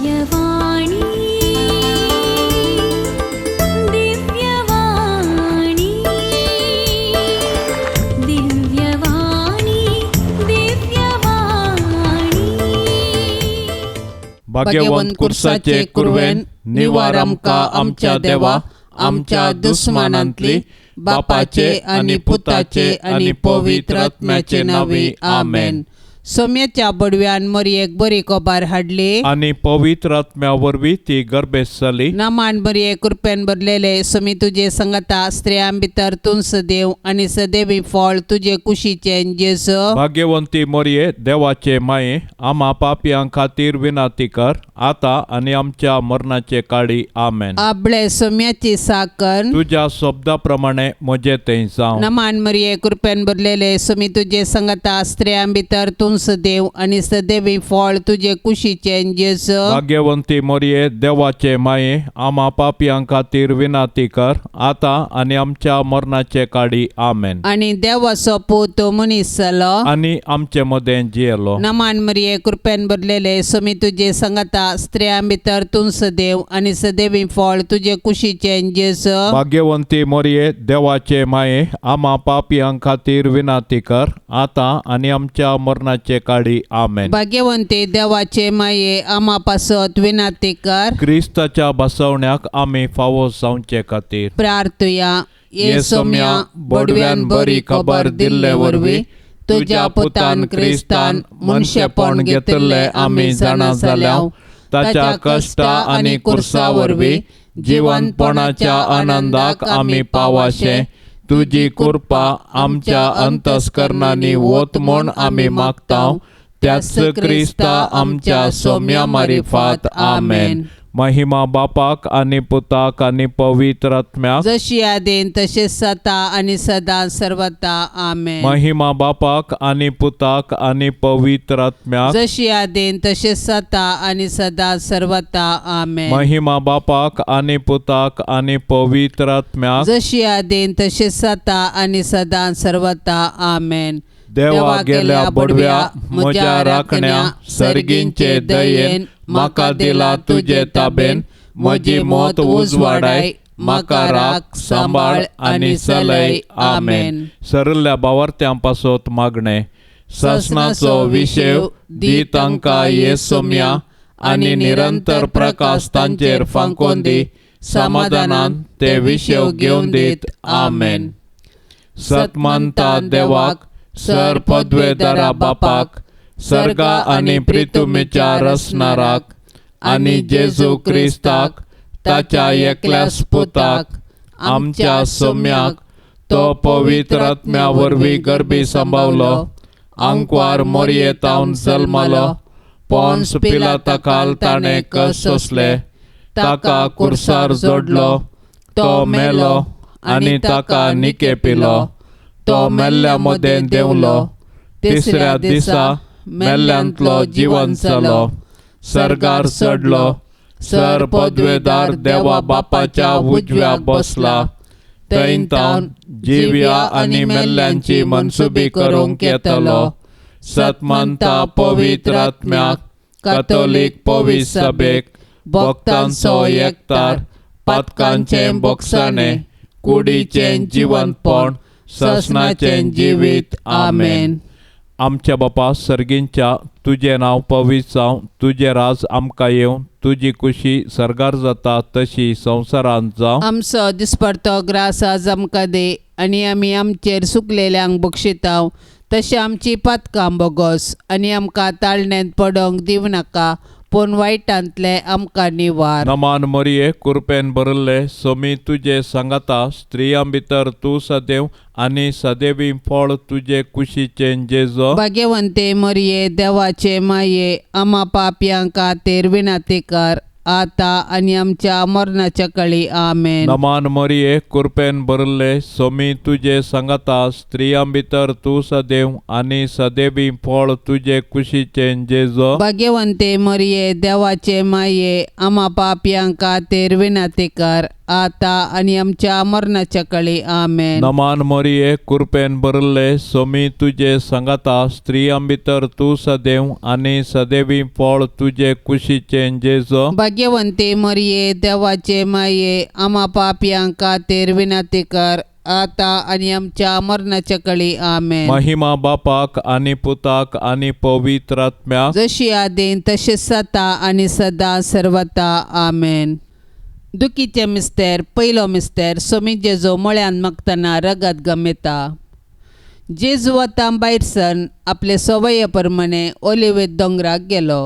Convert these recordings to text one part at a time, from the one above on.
दिव्यवाणी दिव्यवाणी दिव्यवाणी दिव्यवाणी भाग्यवंत कुर्साचे कुरवेन निवार आमका आमच्या देवा आमच्या दुश्मनांतली बापाचे आणि पुताचे आणि पवित्र आत्म्याचे नावी आमेन. सोम्याच्या बडव्यान मरियेक बरी खबर हाडली आणि पवित्र आत्म्यावरवी ती गर्भेत जाली. नामान मरिये कृपेन भरलेले सोमी तुझे संगता स्त्रियां भितर तूं सदैव आणि सदैवी फळ तुझे कुशीचे जेजू. भाग्यवंती मरिये देवाचे माये आम्हा पापियां खातीर विनाती कर आता आणि आमच्या मरणाचे काळी आमेन. आपले सोम्याची साकन तुझ्या शब्दाप्रमाणे म्हजे तें जावं. नमान मरिये कृपेन भरलेले सोमी तुझे संगता स्त्रियां भितर तूं सदैव आणि सदैवी फळ तुझे कुशीचे जेजू. भाग्यवंती मरिये देवाचे माये आम्हा पापियां खातीर विनाती कर आता आणि आमच्या मरणाचे काळी आमेन. आणि देवाचो पूत मनीस जालो आणि आमचे मदें जियेलो. नमान मरिये कृपेन भरलेले सोमी तुझे संगता स्त्रियां भितर तूं सदैव आणि सदैवी फळ तुझे कुशीचे जेजू. भाग्यवंती मरिये देवाचे माये आम्हा पापियां खातीर विनाती कर आता आणि आमच्या मरणाचे काळी आमेन. भाग्यवंते देवाचे माये आम्हा पासत विनाती कर. क्रिस्ताच्या बसवण्याक आम्ही फावो जावचे खातीर प्रार्थुया. ये सोम्या बडव्यान बरी खबर दिल्ले वरवी तुझ्या पुतान क्रिस्तान मनशेपण घेतले आम्ही जाणा जाल्याव ताच्या कष्टा आणि कुर्सा वरवी जिवंतपणाच्या आनंदाक आम्ही पावाशे तुझी कृपा आमच्या अंतस्करणांनी वत म्हूण आम्ही मागताव त्याच क्रिस्ता आमच्या सोम्या मारिफात आमेन. महिमा बापाक आणि पुताक आणि पवित्र आत्म्याक जशी आदेन तसे सता आणि सदा सर्वता आमेन. महिमा बापाक आणि पुताक आणि पवित्र आत्म्याक जशी आदेन तसे सता आणि सदा सर्वता आमेन. महिमा बापाक आणि पुताक आणि पवित्र आत्म्याक जशी आदेन तसे सता आणि सदा सर्वता आमेन. देवा गेल्या बडव्या म्हज्या राखण्या सर्गींचे दयेन म्हाका दिला तुझे ताबेन म्हजी मोत उजवाडाय म्हाका राख सांबाळ आणि चलय आमेन. सरल्या बावर्त्यां पासत मागणे ससनाचो विशेव दी तांकां ये सोम्या आणि निरंतर प्रकाश तांचेर फांकोन दी समाधानान ते विशेव घेवन दीत आमेन. सतमानता देवाक सर पदवेदारा बापाक सर्गा आणि प्रितुमेच्या रचणाराक आणि जेजू क्रिस्ताक ताच्या एकल्याच पुताक आमच्या सोम्याक तो पवित्र आत्म्या वरवी गर्भी सांबावलो आंकवार मोरयेतावन जल्मलो पोन्स पिलाताखाल ताणें कश्ट सोंसले ताका कुर्सार जोडलो तो मेलो आणि ताका निके पिलो तो मेल्ल्या मदें देंवलो तिसऱ्या दिसा मेल्ल्यांतलो जिवंत जालो सर्गार चडलो सर पदवेदार देवा बापाच्या उजव्या बसला थंय तावन जिव्या आणि मेल्ल्यांची मनसुबी करूंक येतलो. सतमानता पवित्र आत्म्याक कॅथोलिक पवित्र सभेक भक्तांचो एकतार पातकांचें बोगसाणें कुडीचें जिवंतपण ससनाचें जिवीत आमेन. आमच्या बापा सर्गींच्या तुझे नाव पवित्र जावं तुझे राज आमकां येवं तुझी कुशी सर्गार जाता तशी संवसारांत जावं. आमचो दिसपडतो ग्रास आज आमकां दे आणि आमी आमचेर सुकलेल्यांक बक्षिताव तशें आमची पातकां बोगोस आणि आमकां ताळण्यांत पडोंक दिव नाका पूण वायटांतले आमकां निवार. नमान मरिये कृपेन भरले सोमी तुझे सांगाता स्त्रियां भितर तूं सदैव आणि सदैवी फळ तुझे कुशीचे जेजू. भाग्यवंते मरिये देवाचे माये आम्हा पापयां खातीर विनाती कर आता आणि आमच्या मरणाच्या काळी आमेन. नमान मरिये कृपेन भरले सोमी तुझे सांगाता स्त्रियां भितर तूं सदैव आणि सदैवी फळ तुझे कुशीचे जेजू. भाग्यवंते मरिये देवाचे माये आम्हा पापयां खातीर विनाती कर आता आणि आमच्या मरणाच्या काळी आमेन. नमान मरिये कृपेन भरले सोमी तुझे संगता स्त्रियां भितर तू सदैव आणि सदैवी फळ तुझे कुशीचे जेजो. भाग्यवंते मरिये देवाचे माये आम्हा पापियांक खातीर विनंती कर आता आणि आमच्या मरणाच्या काळी आमेन. महिमा बापाक आणि पुताक आणि पवित्र आत्म्याक जशी आदीन तशी सता आणि सदा सर्वता आमेन. दुखीचे मिस्तेर पयलो मिस्तेर सोमी जेजो मळ्यान मागतना रगत गमेता. जेजू आतां भायर सर आपले सवये प्रमाणे ओलिवेत दोंगराक गेलो.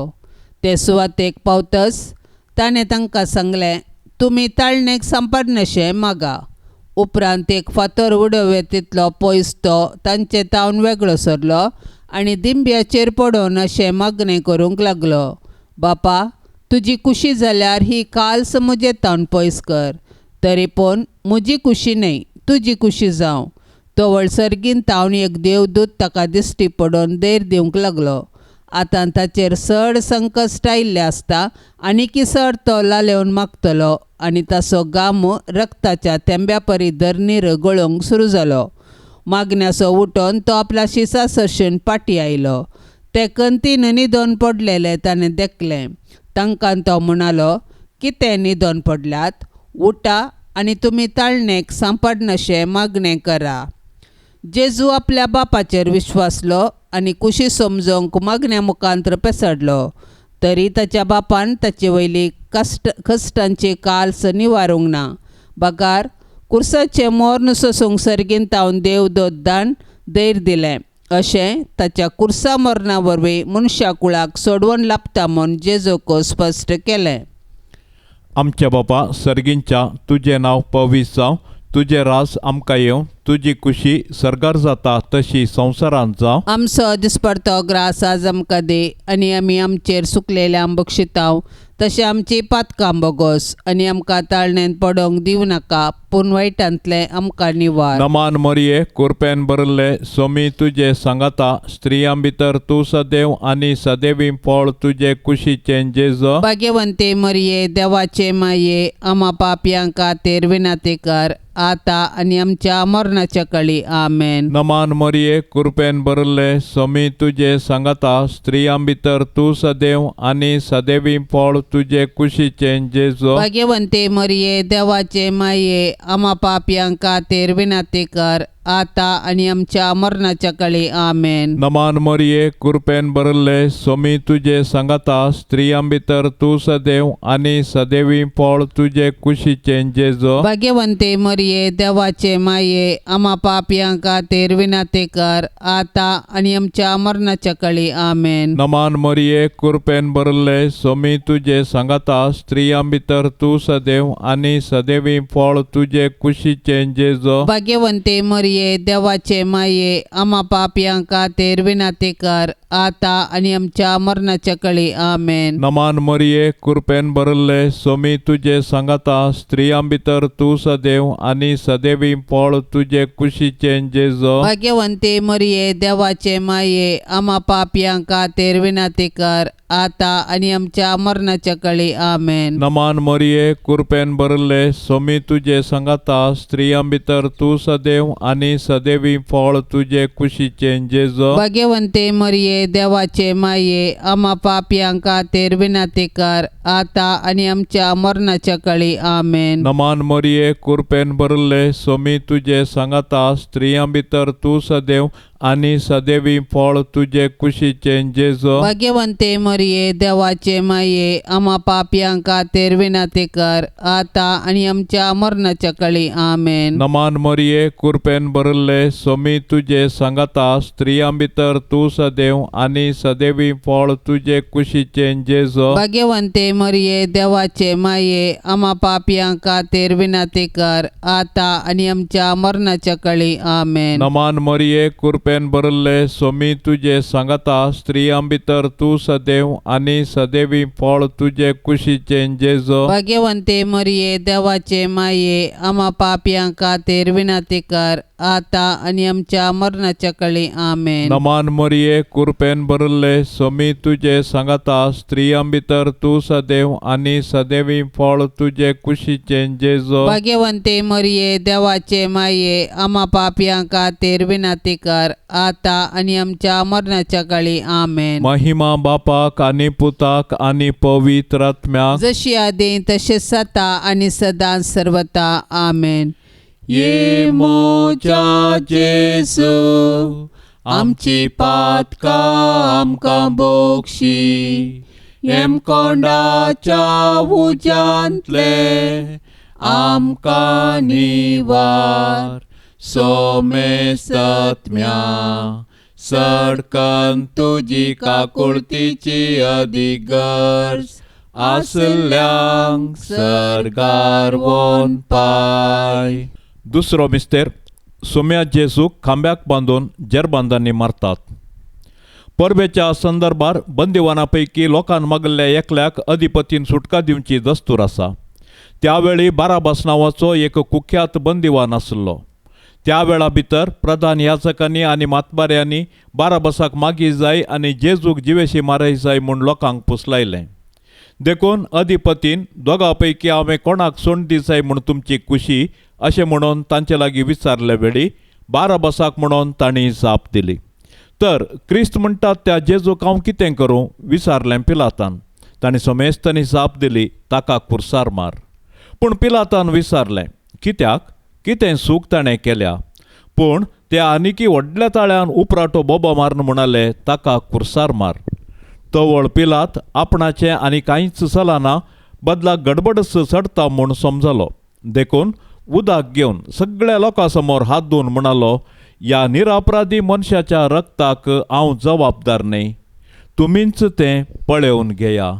ते सुवातेक पावतच ताणें तांकां सांगलें, तुमी ताळणेक सांपडनशें मागा. उपरांत एक फातर उडोवे तितलो पयस तो तांचे तावन वेगळो सरलो आनी दिंब्याचेर पडोवन अशें मागणें करूंक लागलो, बापा तुजी कुशी जाल्यार ही काल्स म्हजे तावन पयस कर. तरी पूण म्हजी कुशी न्हय तुजी कुशी जावं. तवळ सर्गीन तावन एक देवदूत ताका दिश्टी पडोवन देर दिवंक लागलो. आतां ताचेर चड संकश्ट आयिल्लें आसता आनी चड तो लालेवन मागतलो आनी ताचो गाम रक्ताच्या तेंब्या परी धरणीर गळोवंक सुरू जालो. मागण्याचो उठोन तो आपल्या शिसा सरशेन फाटीं आयलो. ते कंतीन न्हिदोन पडलेले ताणें देखलें. तांकां तो म्हणालो, कितें न्हिदोन पडल्यात? उठा आनी तुमी ताळणेक सांपडनशें मागणें करा. जेजू आपल्या बापाचेर विश्वासलो आनी कुशी समजोवंक मागण्या मुखांतर पेसडलो. तरी ताच्या बापान ताचे वयली कश्टांची काल्स निवारूंक ना. बाकार कुर्साचे मोर्न सोसूंक सर्गीन तावन देवदूत धाडून धैर्य दिलें. अशें ताच्या कुर्सा मरणा वरवीं मनशा कुळाक सोडवून लाभता म्हूण जेजूक स्पश्ट केलें. आमच्या बापा सर्गींच्या तुझे नांव पवित्र जावं. तुझे रास आमकां येवं. तुजी कुशी सर्गार जाता तशी संवसारांत जावं. आमचो दिसपडतो ग्रास आज आमकां दे आनी आमी आमचेर सुकलेल्यांक बक्षितांव. तशें आमची पातकां बोगोस आनी आमकां ताळणेन पडोवंक दिवं नाका पूण वायटांतले आमकां निवार. नमान मरिये कृपेन भरले सोमी तुझे संगता स्त्रियां भितर तू सदैव आणि सदैवी फळ तुझे कुशीचे जेजो. भाग्यवंते मरिये देवाचे माये आम्हा पापियांक खातीर विनंती कर आता आणि आमच्या मरणाच्या काळी आमेन. नमान मरिये कृपेन भरले सोमी तुझे संगता स्त्रियां भितर तू सदैव आणि सदैवी फळ तुझे कुशीचे जेजो. भाग्यवंते मरिये देवाचे माये आम्हा पापियांक खातीर विनंती कर आता आणि आमच्या मरणाच्या काळी आमेन. नमान मरिये कृपेन भरले सोमी तुझे संगता स्त्रियां भितर तू सदैव आणि सदैवी फळ तुझे कुशीचे जेजो. भाग्यवंते मरिये देवाचे माये आम्हा पापियांक खातीर विनंती कर आता आणि आमच्या मरणाच्या काळी आमेन. नमान मरिये कृपेन भरले सोमी तुझे संगता स्त्रियां भितर तू सदैव आणि सदैवी फळ तुझे कुशीचे जेजो. भाग्यवंते मरिये देवाचे माये आम्हा पापियांक खातीर विनंती कर आता आणि आमच्या मरणाच्या काळी आमेन. नमान मरिये कृपेन भरले सोमी तुझे संगता स्त्रियां भितर तू सदैव आणि सदैवी फळ तुझे कुशीचे जेजो. भाग्यवंते मरिये देवाचे माये आम्हा पापियांक खातीर विनंती कर आता आणि आमच्या मरणाच्या काळी आमेन. नमान मरिये कृपेन भरले सोमी तुझे संगता स्त्रियां भितर तू सदैव आणि सदैवी फळ तुझे कुशीचे जेजो. भाग्यवंते मरिये देवाचे माये आम्हा पापियांक खातीर विनंती कर आता आणि आमच्या मरणाच्या काळी आमेन. नमान मरिये कृपेन भरले सोमी तुझे संगता स्त्रियां भितर तू सदैव आणि सदैवी फळ तुझे कुशीचे जेजो. भाग्यवंते मरिये देवाचे माये आम्हा पापियांक खातीर विनंती कर आता आणि आमच्या मरणाच्या काळी आमेन. नमान मरिये कृपेन भरले सोमी तुझे संगता स्त्रियां भितर तू सदैव आणि सदैवी फळ तुझे कुशीचे जेजो. भाग्यवंते मरिये देवाचे माये आम्हा पापियांक खातीर विनंती कर आता आणि आमच्या मरणाच्या काळी आमेन. नमान मरिये कृपेन भरले सोमी तुझे संगता स्त्रियां भितर तू सदैव आणि सदैवी फळ तुझे कुशीचे जेजो. भाग्यवंते मरिये देवाचे माये आम्हा पापियांक खातीर विनंती कर आता आणि आमच्या मरणाच्या काळी आमेन. नमान मरिये कृपेन भरले स्वामी तुझे सांगता स्त्रियां भितर तू सदैव आणि सदैवी फळ तुझे कुशीचे जेजो. भाग्यवंते मरिये देवाचे माये आम्हा पापियां खातीर विनंती कर आता आणि आमच्या मरणाच्या काळी आमेन. महिमा बापाक आणि पुताक आणि पवित्र आत्म्याक जशी आदी तसे सता आणि सदा सर्वता आमेन. ये मोच्या जेजू आमची पातका आमकां बोगशी एम कोंडाच्या उजांतले आमकां निवार सोमेस्तत्म्या सडकन तुजी काकुळतीची अधिगर्ज आसल्यांक सरगार वोन पाय. दुसरो मिस्तेर सोम्या जेजूक खांब्याक बांदून जेरबांदांनी मारतात. परबेच्या संदर्भात बंदिवानापैकी लोकांन मागल्ल्या एकल्याक अधिपतीन सुटका दिवची दस्तूर आसा. त्यावेळी बाराबास नांवाचो एक कुख्यात बंदिवान आसलो. त्या वेळा भितर प्रधान याजकांनी आनी मातबाऱ्यांनी बाराबासाक मागी जाय आनी जेजूक जिवेशी मारय जाय म्हूण लोकांक पुसलायलें. देखून अधिपतीन दोगां पैकी हांवें कोणाक सोंड जाय म्हूण तुमची खुशी अशें म्हणून तांचे लागीं विचारले वेळी बाराबासाक म्हणून तांणी जाप दिली. तर क्रिस्त म्हणटात त्या जेजूक हांव कितें करूं विचारलें पिलातान. तांणी सोमेस्तांनी जाप दिली ताका कुर्सार मार. पूण पिलातान विचारलें कित्याक कितें चूक ताणें केल्या. पूण ते आनिकी व्हडल्या ताळ्यान उपराटो बोबो मारन म्हणाले ताका कुर्सार मार. तवळ पिलात आपणाचें आनी कांयच चलना बदलाक गडबडस चडटा म्हूण समजलो. देखून उदक घेवन सगळ्या लोकां समोर हात धुवन म्हणालो ह्या निरपराधी मनशाच्या रक्ताक हांव जबाबदार न्हय. तुमीच तें पळोवन घेया.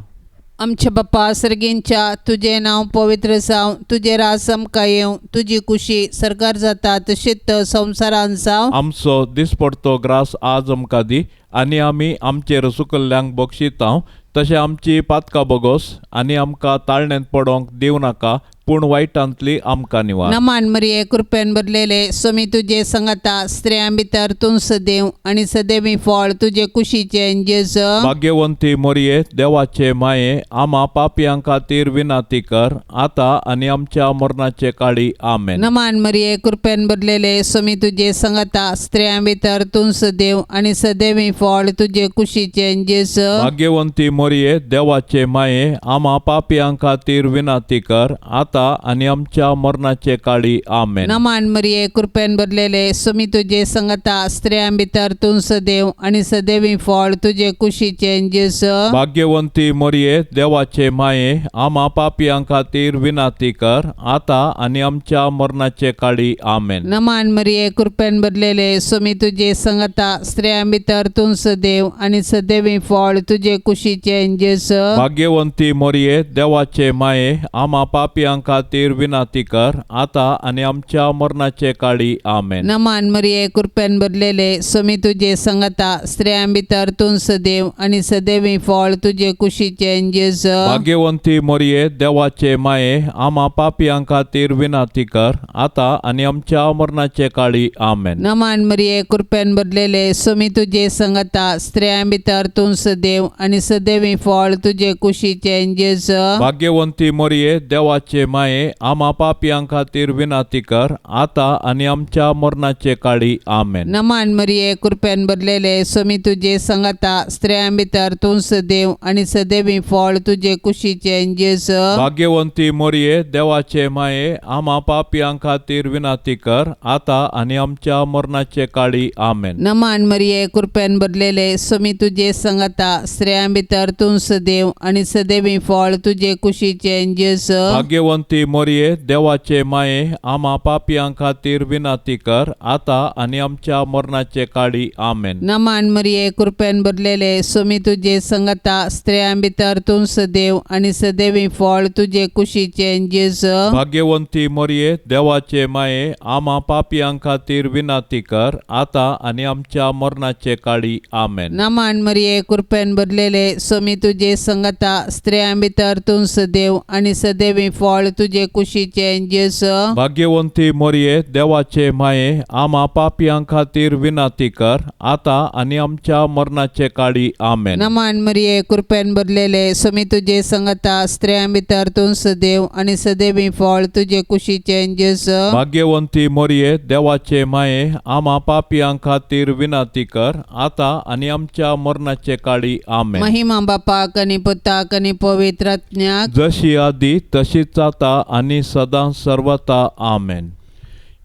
आमच्या बाप्पा सर्गींच्या तुझे नांव पवित्र जावं तुझे राज आमकां येवं तुजी खुशी सरकार जाता तशीच संवसारांत जावं. आमचो दिसपडतो ग्रास आज आमकां दी आनी आमी आमचेर चुकल्ल्यांक बक्षितांव तशें आमची पातकां बोगोस आनी आमकां ताळण्यांत पडोंक दिवं नाका पूण वायटांतली आमकां निवार. नमान मरिये कृपेन भरलेले स्वामी तुझे सांगता स्त्रियां भितर तूं सदैव आनी सदैवी फळ तुझे कुशीचे जेजू. भाग्यवंती मोरये देवाचे माये आम्हा पापियां खातीर विनंती कर आता आनी आमच्या मरणाचे काळी आमेन. नमान मरिये कृपेन भरलेले स्वामी तुझे सांगता स्त्रियां भितर तूं सदैव आनी सदैवी फळ तुझे कुशीचे जेजू. भाग्यवंती मोरये देवाचे माये आम्हा पापियां खातीर विनंती कर आता आणि आमच्या मरणाचे काळी आमेन. नमान मरिये कृपेन भरलेले स्वामी तुझे सांगता स्त्रियां भितर तूं सदैव आनी सदैवी फळ तुझे कुशीचे जेजू. भाग्यवंती मोरये देवाचे माये आम्हा पापियां खातीर विनंती कर आता आणि आमच्या मरणाचे काळी आमेन. नमान मरिये कृपेन भरलेले स्वामी तुझे सांगता स्त्रियां भितर तूं सदैव आनी सदैवी फळ तुझे कुशीचे जेजू. भाग्यवंती मोरये देवाचे माये आम्हा पापियां खातीर विनंती कर आता आणि आमच्या मरणाचे काळी आमेन. नमान मरिये कृपेन भरलेले स्वामी तुझे सांगता स्त्रियां भितर तूं सदैव आनी सदैवी फळ तुझे कुशीचे जेजू. भाग्यवंती मोरये देवाचे माये आम्हा पापियां खातीर विनंती कर आता आणि आमच्या मरणाचे काळी आमेन. नमान मरिये कृपेन भरलेले स्वामी तुझे सांगता स्त्रियां भितर तूं सदैव आनी सदैवी फळ तुझे कुशीचे जेजू. भाग्यवंती मोरये देवाचे माये आम्हा पापियां खातीर विनंती कर आता आणि आमच्या मरणाचे काळी आमेन. नमान मरिये कृपेन भरलेले स्वामी तुझे सांगता स्त्रियां भितर तूं सदैव आनी सदैवी फळ तुझे कुशीचे जेजू. भाग्यवंती मोरये देवाचे माये आम्हा पापियां खातीर विनंती कर आता आणि आमच्या मरणाचे काळी आमेन. नमान मरिये कृपेन भरलेले स्वामी तुझे सांगता स्त्रियां भितर तूं सदैव आनी सदैवी फळ तुझे कुशीचे जेजू. भाग्यवंती मोरये देवाचे माये आम्हा पापियां खातीर विनंती कर आता आणि आमच्या मरणाचे काळी आमेन. नमान मरिये कृपेन भरलेले स्वामी तुझे सांगता स्त्रियां भितर तूं सदैव आनी सदैवी फळ तुझे कुशीचे जेजू. भाग्यवंती मोरये देवाचे माये आम्हा पापियां खातीर विनंती कर आता आणि आमच्या मरणाचे काळी आमेन. नमान मरिये कृपेन भरलेले स्वामी तुझे सांगता स्त्रियां भितर तूं सदैव आनी सदैवी फळ फळ तुझे कुशीचे जेजू भाग्यवंती मोरये देवाचे माये आम्हा पापियां खातीर विनाती कर आता आणि आमच्या मरणाचे काळी आमेन. नमान मरिये कृपेन भरलेले स्वामी तुझे संगता स्त्रियां भितर तूं सदैव आणि सदैवी फळ तुझे कुशीचे जेजू भाग्यवंती मोरये देवाचे माये आम्हा पापियां खातीर विनाती कर आता आणि आमच्या मरणाचे काळी आमेन. महिमा बापाक आणि पुताक आणि पवित्र आत्म्याक जशी आदी तशीच आता आणि सदा सर्वता आमेन.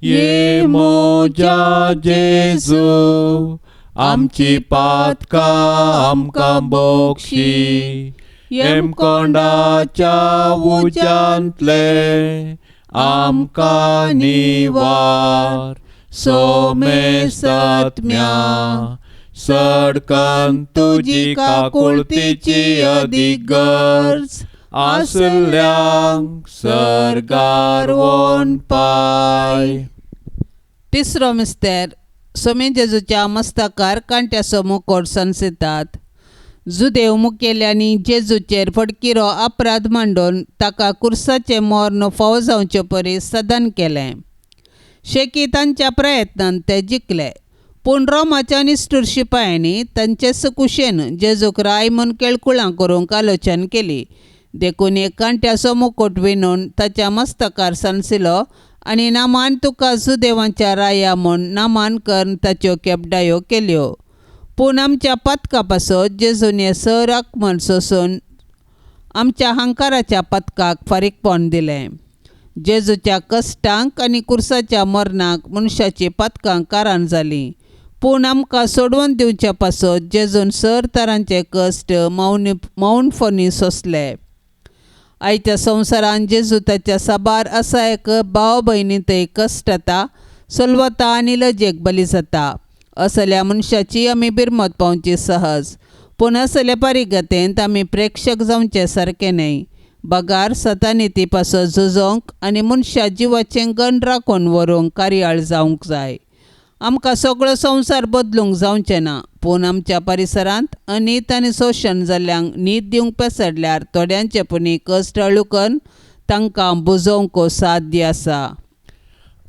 ये मोजा जेजू आमची पातका आमकां बोक्षी येम कोंडाच्या उजांतले आमकां निवार सोमे सत्म्या सडकन तुजी काकुळतीची अदीक गरज आसल्यांक सरगार वोन पाय. तिसरो मिस्तेर स्वामी जेजूच्या मस्तकार कांट्याचो मुकोट संसितात. जुदेव मुखेल्यांनी जेजूचेर फटकिरो अपराध मांडून ताका कुर्साचे मोर फावो जावचे परीस सदन केलें. शेकी तांच्या प्रयत्नान ते जिखले, पूण रोमाच्या निश्ठूर शिपायांनी तांचे कुशेन जेजूक राय म्हूण केळकुळां करूंक आलोचन केली. देखून एक कांट्याचो मुकोट विणून ताच्या मस्तकार सांसिलो आनी नामान तुका जुदेवांच्या राया म्हूण नामान करून ताच्यो केपडायो केल्यो. पूण आमच्या पथका पासत जेजूने राखमण सोसून आमच्या हंकाराच्या पथकाक फारीकपण दिलें. जेजूच्या कश्टांक आनी कुर्साच्या मरणाक मनशाची पथकां कारण जालीं. पूण आमकां सोडवून दिवचे पासत जेजून तरांचे कश्ट मौनपणी सोंसले. आयच्या संवसारान जेजू ताच्या साबार असा एक भाव भयणींतय कश्ट येता, सलवता आनी लजेक बली जाता. असल्या मनशाची आमी बिरमत पावची सहज, पूण असले पारिगतेंत आमी प्रेक्षक जावचे सारके न्हय. बगार सतानिती पासत झुजोंक आनी मनशा जिवाचें गण राखून व्हरूंक कार्याळ जावंक जाय. आमकां सगळो संवसार बदलूंक जावचें ना, पूण आमच्या परिसरांत अनीत आनी शोशण जाल्ल्यांक न्हीद दिवंक पेसडल्यार थोड्यांचे पुनी कश्ट हळुकन तांकां बुजोवंक साध्य आसा.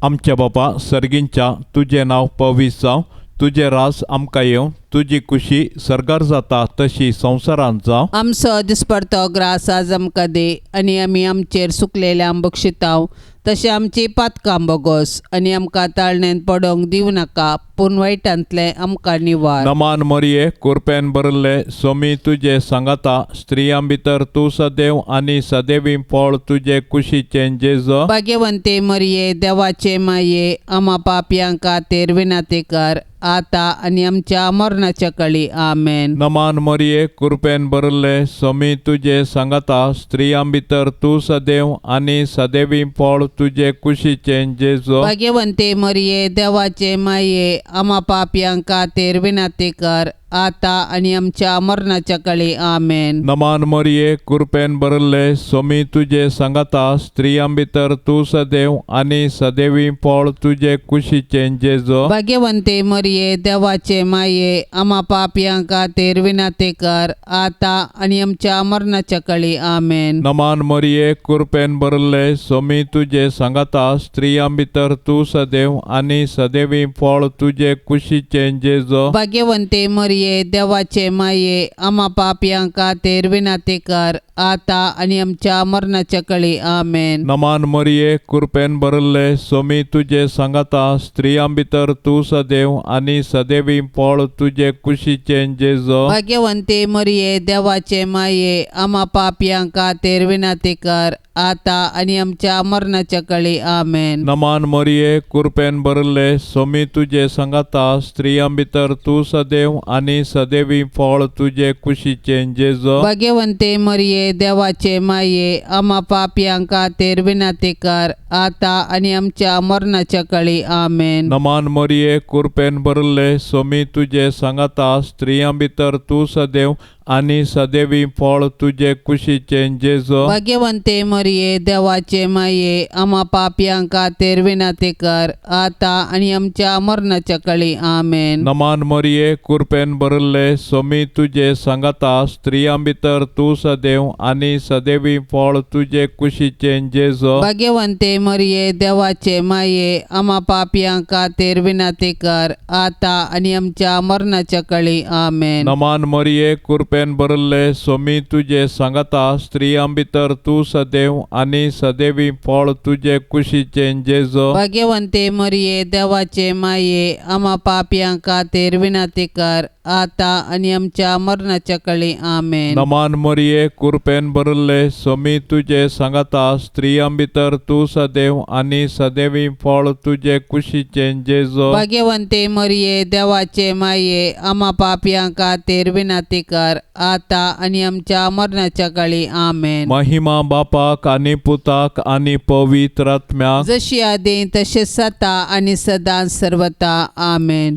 आमच्या बापा सर्गींच्या तुजें नांव पवित्र जावं, तुजें रास आमकां येवं, तुजी खुशी सरगार जाता तशी संवसारांत जावं. आमचो दिसपडतो ग्रास आज आमकां दे आनी आमी आमचेर सुकलेल्यांक बक्षितांव, तशें आमची पातकां बोगोस आनी आमकां ताळणेंत पडोवंक दिवं नाका, पूण वायटांतले आमकां निवार. नमान मोरये कृपेन भरले स्वामी तुजे सांगाता स्त्रियां भितर तूं सदैव आनी सदैवी फळ तुजे कुशीचें जेजू. भाग्यवंते मरिये देवाचे माये आम्हा पापयां खातीर विनाती कर आता आनी आमच्या मरणाच्या काळी आमेन. नमान मोरये कृपेन भरले स्वामी तुजे सांगाता स्त्रियां भितर तूं सदैव आनी सदैवी फळ तुजे कुशीचें जेजू. भाग्यवंते मरिये देवाचे माये आम्हा पापयां खातीर विनाती कर आता आनी आमच्या मरणाच्या काळी आमेन. नमान मोरये कृपेन भरले स्वामी तुजे सांगाता स्त्रियां भितर तूं सदैव आनी सदैवी फळ तुजे कुशीचें जेजू. भाग्यवंते मरिये देवाचे माये आम्हा पापयां खातीर विनाती कर आता आनी आमच्या मरणाच्या काळी आमेन. नमान मोरये कृपेन भरले स्वामी तुजे सांगाता स्त्रियां भितर तूं सदैव आनी सदैवी फळ तुजे कुशीचें जेजू. भाग्यवंते मरिये देवाचे माये आम्हा पापयां खातीर विनाती कर आता आनी आमच्या मरणाच्या काळी आमेन. नमान मोरये कृपेन भरले स्वामी तुजे सांगाता स्त्रियां भितर तूं सदैव आनी सदैवी फळ तुजे कुशीचें जेजू. भाग्यवंते मरिये देवाचे माये आम्हा पापयां खातीर विनाती कर आता आनी आमच्या मरणाच्या काळी आमेन. नमान मोरये कृपेन भरले स्वामी तुजे सांगाता स्त्रियां भितर तूं सदैव आनी सदैवी फळ तुजे कुशीचें जेजू. भाग्यवंते मरिये देवाचे माये आम्हा पापयां खातीर विनाती कर आता आनी आमच्या मरणाच्या काळी आमेन. नमान मोरये कृपेन भरले स्वामी तुजे सांगाता स्त्रियां भितर तूं सदैव आणि सदैवी फळ तुझे कुशीचे जेजो. भाग्यवंते मरिये देवाचे माये आम्हा पापियां खातीर विनंती कर आता आणि आमच्या मरणाच्या काळी आमेन. नमान मरिये कृपेन भरले सोमी तुझे सांगता स्त्रियां भितर तू सदैव आणि सदैवी फळ तुझे कुशीचे जेजो. भाग्यवंते मरिये देवाचे माये आम्हा पापियां खातीर विनंती कर आता आणि आमच्या मरणाच्या काळी आमेन. नमान मरिये कृपेन भरले सोमी तुझे सांगता स्त्रियां भितर तू सदैव आणि सदैवी फळ तुझे कुशीचे जेजो. भाग्यवंते मरिये देवाचे माये आम्हा पापियां खातीर विनंती कर आता आणि आमच्या मरणाच्या काळी आमेन. नमान मरिये कृपेन भरले सोमी तुझे सांगता स्त्रियां भितर तू सदैव आणि सदैवी फळ तुझे कुशीचे जेजो. भाग्यवंते मरिये देवाचे माये आम्हा पापियां खातीर विनंती कर आता आणि आमच्या मरणाच्या काळी आमेन. महिमा बापाक आणि पुताक आणि पवित्र आत्म्याक जशी आदी तसे सता आणि सदां सर्वता आमेन.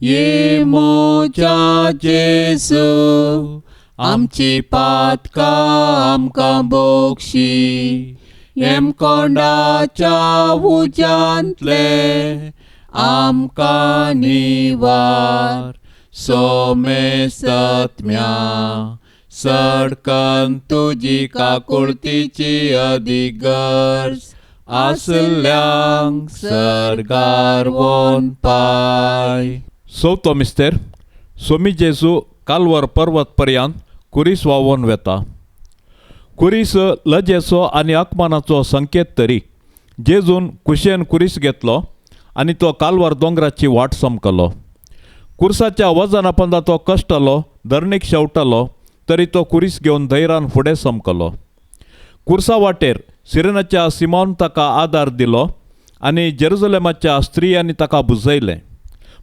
ये मोच्या जेसू आमची पातकां आमकां बोगशी. एम कोंडाच्या उज्यांतले आमकां निवार. सोमे सत्म्या सडकन तुजी काकुळतीची अधिगर्ज आसल्यांक सरगार वोन पाय. चवथो मिस्तेर सोमी जेजू काल्वर पर्वत पर्यंत कुरीस वावोन वेता. कुरीस लजेचो आनी आत्मानाचो संकेत तरी जेजून कुशेन कुरीस घेतलो आनी तो काल्वर दोंगराची वाट समकलो. कुर्साच्या वजनापंदा तो कश्टलो धरणीक शेवटलो तरी तो कुरीस घेवन धैर्यान फुडें समकलो. कुर्सा वाटेर सिरेनाच्या सिमोन ताका आदार दिलो आनी जेरुसलेमाच्या स्त्रियांनी ताका बुजयलें.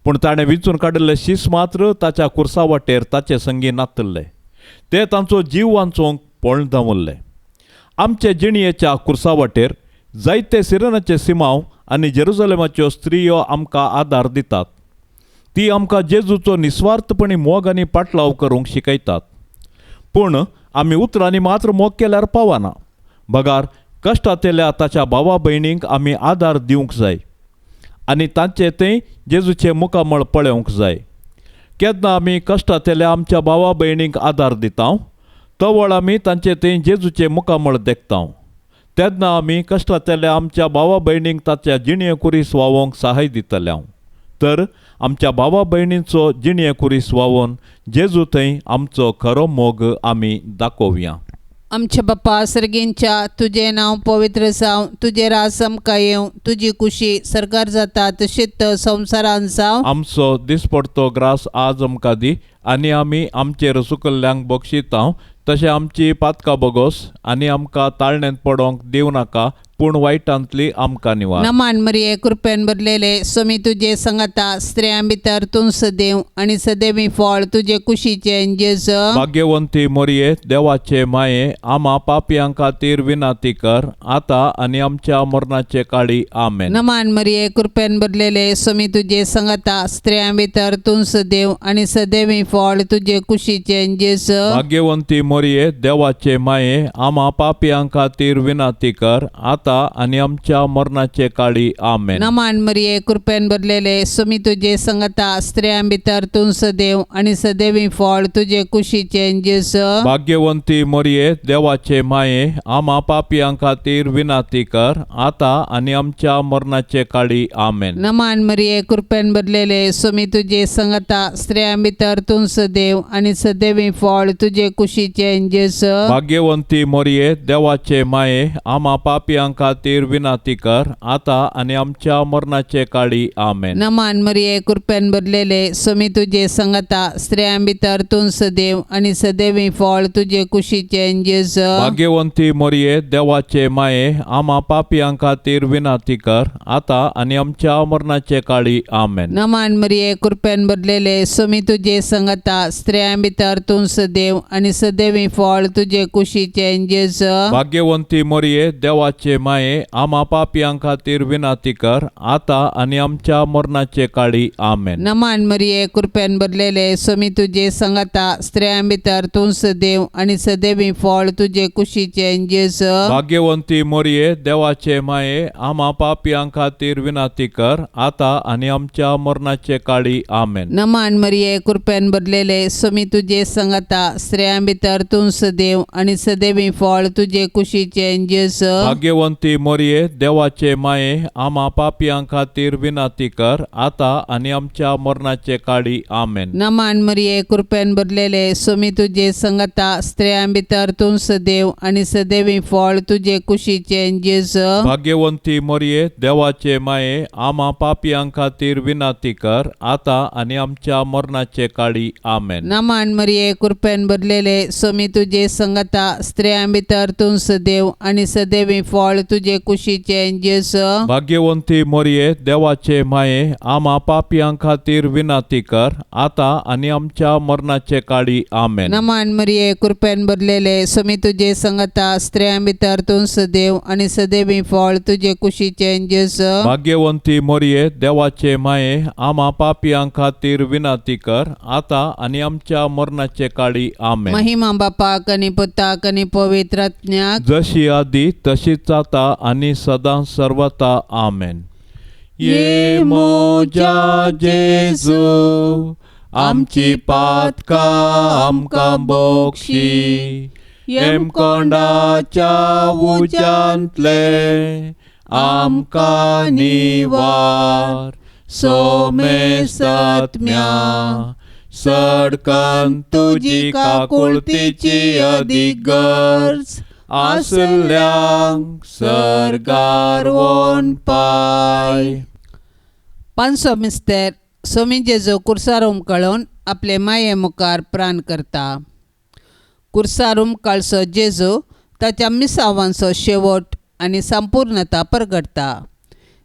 पूण ताणें विंचून काडिल्ले शीस मात्र ताच्या कुर्सा वाटेर ताचे संगी नातल्ले. ते तांचो जीव वांचोवंक पळोवन धांवल्ले. आमचे जिणयेच्या कुर्सा वाटेर जायते सिरेनाचे सिमांव आनी जेरुसलेमाच्यो स्त्रियो आमकां आदार दितात. ती आमकां जेजूचो निस्वार्थपणी मोग आनी पाटलाव करूंक शिकयतात. पूण आमी उतरांनी मात्र मोग केल्यार पावना. बगार कश्टांत येयल्या ताच्या भावा भयणींक आमी आदार दिवंक जाय आनी तांचे थंय जेजूचे मुखामळ पळोवंक जाय. केन्ना आमी कश्टांत येयल्या आमच्या भावा भयणींक आदार दिता तो वेळ आमी तांचे थंय जेजूचे मुखामळ देखता. तेन्ना आमी कश्टांत येयल्या आमच्या भावा भयणींक ताच्या जिणये कुरीस वावोवंक सहाय दितल्या. तर आमच्या भावा भयणींचो जिणये कुरीस वावोवन जेजू थंय आमचो खरो मोग आमी दाखोवया. आमच्या बाप्पा सर्गींच्या तुझे नाव पवित्र जावं. तुझे राज आमकां येवं. तुजी कुशी सरकार जाता तशीच संवसारान जावं. आमचो दिसपडतो ग्रास आज आमकां दी आनी आमी आमचेर चुकल्ल्यांक बक्षिता तशें आमची पातकां बोगोस आनी आमकां ताळण्यांत पडोवंक दिवं नाका पूण वायटांतली आमकां निवार. नमान मरिये कृपेन भरलेले सोमी तुजे सांगता स्त्रियां भितर तूं सदैव आनी सदैवी फळ तुजे कुशीचे जेजू. भाग्यवंती मरिये देवाचे माये आम्हा पापियां खातीर विनंती कर आता आनी आमच्या मरणाचे काळी आमेन. नमान मरिये कृपेन भरलेले सोमी तुजे सांगता स्त्रियां भितर तूं सदैव आनी सदैवी फळ तुजे कुशीचे जेजू. भाग्यवंती मरिये देवाचे माये आम्हा पापियां खातीर विनंती कर आता आणि आमच्या मरणाचे काळी आमेन. नमान मरिये कृपेन भरलेले सोमी तुजे सांगता स्त्रियां भितर तूं सदैव आनी सदैवी फळ तुजे कुशीचे जेजू. भाग्यवंती मरिये देवाचे माये आम्हा पापियां खातीर विनंती कर आता आणि आमच्या मरणाचे काळी आमेन. नमान मरिये कृपेन भरलेले सोमी तुजे सांगता स्त्रियां भितर तूं सदैव आनी सदैवी फळ तुजे कुशीचे जेजू. भाग्यवंती मरिये देवाचे माये आम्हा पापियां खातीर विनंती कर आता आणि आमच्या मरणाचे काळी आमेन. नमान मरिये कृपेन भरलेले सोमी तुजे सांगता स्त्रियां भितर तूं सदैव आनी सदैवी फळ तुजे कुशीचे जेजू. भाग्यवंती मरिये देवाचे माये आम्हा पापियां खातीर विनंती कर आता आणि आमच्या मरणाचे काळी आमेन. नमान मरिये कृपेन भरलेले सोमी तुजे सांगता स्त्रियां भितर तूं सदैव आनी सदैवी फळ तुजे कुशीचे जेजू. भाग्यवंती मरिये देवाचे माये आम्हा पापियां खातीर विनाती कर, आता आणि आमच्या मरणाचे काळी आमेन. नमान मरिये कृपेन भरलेले स्वामी तुझे संगता स्त्रियां भितर तूं सदैव आणि सदैवी फळ तुझे कुशीचे जेस. भाग्यवंती मोरये देवाचे माये आम्हा पापियां खातीर विनाती कर, आता आणि आमच्या मरणाचे काळी आमेन. नमान मरिये कृपेन भरलेले स्वामी तुझे संगता स्त्रियां भितर तूं सदैव आणि सदैवी फळ तुझे कुशीचे जेस. भाग्यवंती मोरये देवाचे माये आम्हा पापियां खातीर विनाती कर, आता आणि आमच्या मरणाचे काळी आमेन. नमान मरिये कृपेन भरलेले स्वामी तुझे संगता स्त्रियां भितर तूं सदैव आणि सदैवी फळ तुझे कुशीचे जेस. भाग्यवंती मोरये देवाचे माये आम्हा पापियां खातीर विनाती कर, आता आणि आमच्या मरणाचे काळी आमेन. नमान मरिये कृपेन भरलेले स्वामी तुझे संगता स्त्रियां भितर तूं सदैव आणि सदैवी फळ तुझे कुशीचे जेस. भाग्यवंती मोरये देवाचे माये आम्हा पापियां खातीर विनाती कर, आता आणि आमच्या मरणाचे काळी आमेन. नमान मरिये कृपेन भरलेले स्वामी तुझे संगता स्त्रियां भितर तूं सदैव आणि सदैवी फळ तुझे कुशीचे जेस. भाग्यवंती मोरये देवाचे माये आम्हा पापियां खातीर विनाती कर, आता आणि आमच्या मरणाचे काळी आमेन. महिमा बापाक आणि पुताक आणि पवित्र आत्म्याक जशी आधी तशीच आता आणि सदा सर्वता आमेन. ये मोजा जेजू आमची पातका आमकां बोक्षी, येम कोंडाच्या उज्यांतले आमकां निवार. सोमे सत्म्या सडकन तुजी काकुळतीची अदीक गरज, आसल्यांक सरगार वोन पाय. पांचसो मिस्तेर स्वामी जेजू कुर्सार उमकळून आपले माये मुखार प्राण करता. कुर्सार उमकळसो जेजू ताच्या मिसावांचो शेवट आनी संपूर्णता परगटता.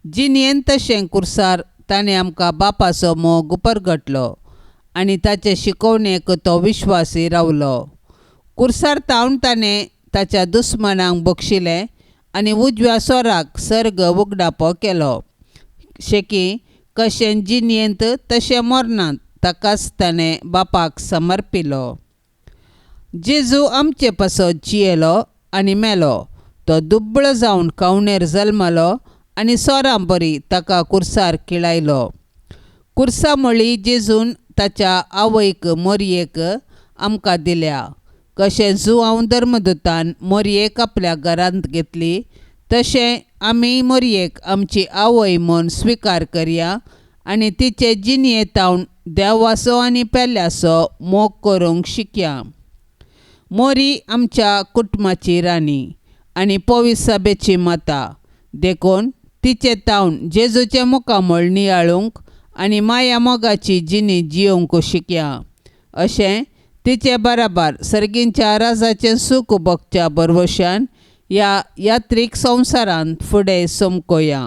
जिणेन तशें कुर्सार ताणें आमकां बापाचो मोग परगटलो आनी ताचे शिकवणेक तो विश्वासी रावलो. कुर्सार तावन ताणें ताच्या दुस्मनांक बक्षिलें आनी उजव्या स्वराक सर्ग उगडापो केलो. शेकी कशें जिणेंत तशें मरणांत ताकाच ताणें बापाक समर्पिलो. जेजू आमचे पासत जियेलो आनी मेलो. तो दुब्बळ जावन कवणेर जल्मलो आनी सोरां बरी ताका कुर्सार किळायलो. कुर्सा मळी जेजून ताच्या आवयक मोरयेक आमकां दिल्या. कशें जुआंव धर्मदूतान मोरयेक आपल्या घरांत घेतली, तशें आमी मोरयेक आमची आवय म्हूण स्विकार करया आनी तिचे जिणेतावन देवाचो आनी पेल्याचो मोग करूंक शिकया. मोरी आमच्या कुटुंबाची राणी आनी पवित्र सभेची माता देखून तिचे तावन जेजूचे मुखामळ नियाळूंक आनी माया मोगाची जिणी जियोंक शिकया. अशें तिचे बराबर सर्गींच्या राजाचें सूख भोगच्या बरवशान ह्या यात्रीक संवसारांत फुडें समकोया.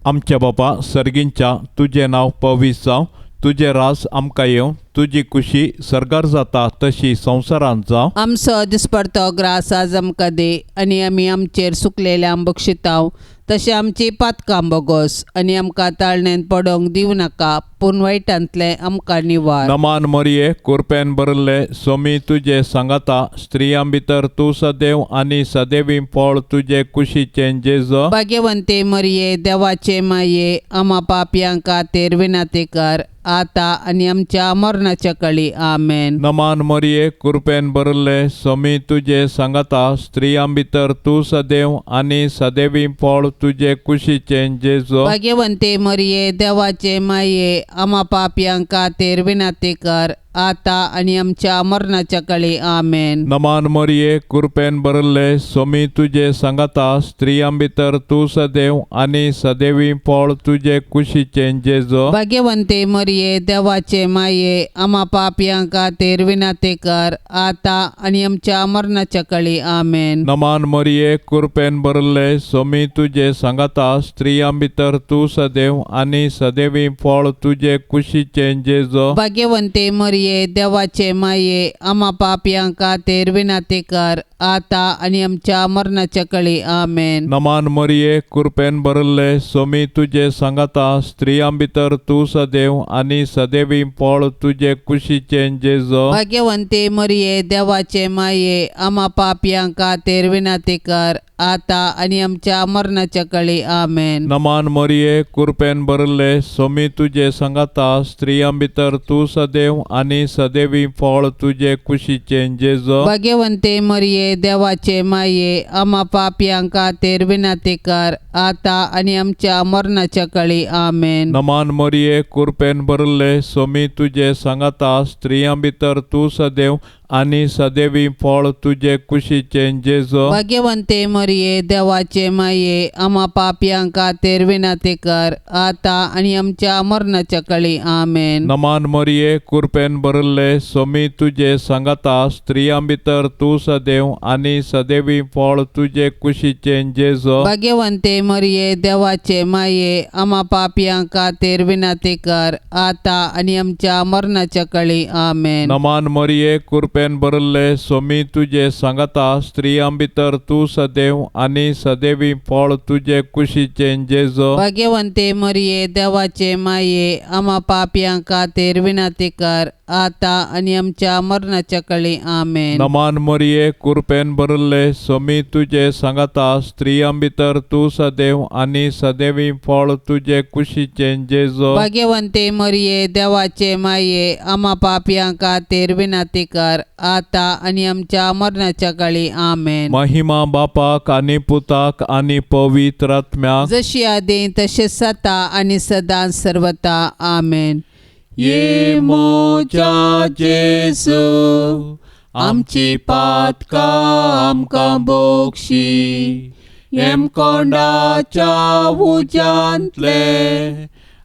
आमच्या बापा सर्गींच्या तुझें नांव पवित्र जावं, तुझे रास आमकां येवं, तुजी खुशी सरगार जाता तशी संवसारांत जावं. आमचो दिसपडतो ग्रास आज आमकां दे आनी आमी आमचेर सुकलेल्यांक बक्षितांव, तशें आमची पातकां बोगोस आनी आमकां ताळणेंत पडोंक दिवं नाका, पूण वायटांतले आमकां निवार. नमान मरिये कृपेन भरले स्वामी तुझे सांगाता स्त्रियां भितर तूं सदैव आनी सदैवी फळ तुझे कुशीचें जेजू. भाग्यवंते मरिये देवाचे माये आम्हा पापयां खातीर विनाती कर, आता आनी आमच्या मरणाच्या काळी आमेन. नमान मरिये कृपेन भरले स्वामी तुझे सांगाता स्त्रियां भितर तूं सदैव आनी सदैवी फळ तुझे कुशीचें जेजू. भाग्यवंते मरिये देवाचे माये आम्हा पापयां खातीर विनाती कर, आता आनी आमच्या मरणाच्या काळी आमेन. नमान मरिये कृपेन भरले स्वामी तुझे सांगाता स्त्रियां भितर तूं सदैव आनी सदैवी फळ तुझे कुशीचें जेजू. भाग्यवंते मरिये देवाचे माये आम्हा पापयां खातीर विनाती कर, आता आनी आमच्या मरणाच्या काळी आमेन. नमान मरिये कृपेन भरले स्वामी तुझे सांगाता स्त्रियां भितर तूं सदैव आनी सदैवी फळ तुझे कुशीचें जेजू. भाग्यवंते मरिये माये देवाचे माये आम्हा पापयां खातीर विनंती कर आता आणि आमच्या मरणाच्या कळी आमेन. नमान मरिये कृपेन भरले सोमी तुझे सांगता स्त्रियां भितर तू सदैव आणि सदैवी फळ तुझे कुशीचे जेजो. भाग्यवंती मरिये देवाचे माये आम्हा पापयां खातीर विनंती कर आता आणि आमच्या मरणाच्या कळी आमेन. नमान मरिये कृपेन भरले सोमी तुझे सांगता स्त्रियां भितर तू सदैव आणि सदैवी फळ तुझे कुशीचे जेजो. भाग्यवंती मरिये देवाचे माये आम्हा पापयां खातीर विनंती कर आता आणि आमच्या मरणाच्या कळी आमेन. नमान मरिये कृपेन भरले सोमी तुझे सांगता स्त्रियां भितर तू सदैव आणि सदैवी फळ तुझे कुशीचे जेजो. भाग्यवंते मरिये देवाचे माये आम्हा पापयां खातीर विनंती कर आता आणि आमच्या मरणाच्या कळी आमेन. नमान मरिये कृपेन भरले सोमी तुझे सांगता स्त्रियां भितर तू सदैव आणि सदैवी फळ तुझे कुशीचे जेजो. भाग्यवंते मरिये देवाचे माये आम्हा पापयां खातीर विनंती कर आता आणि आमच्या मरणाच्या कळी आमेन. नमान मरिये कृपेन भरले सोमी तुझे सांगता स्त्रियां भितर तू सदैव आणि सदैवी फळ तुझे कुशीचे जेजो. भाग्यवंते मरिये देवाचे माये आम्हा पापयां खातीर विनंती कर आता आणि आमच्या मरणाच्या कळी आमेन. नमान मरिये कृपेन भरले सोमी तुझे सांगता स्त्रियां भितर तू सदैव आणि सदैवी फळ तुझे कुशीचे जेजो. भाग्यवंते मरिये देवाचे माये आम्हा पापयां खातीर विनंती कर आता आणि आमच्या मरणाच्या कळी आमेन. महिमा बापाक आणि पुताक आणि पवित्र आत्म्याक जशी आदी तसे सता आणि सदां सर्वता आमेन. ये मोच्या जेजू आमची पातका आमकां बोगशी एम कोंडाच्या उज्यांतले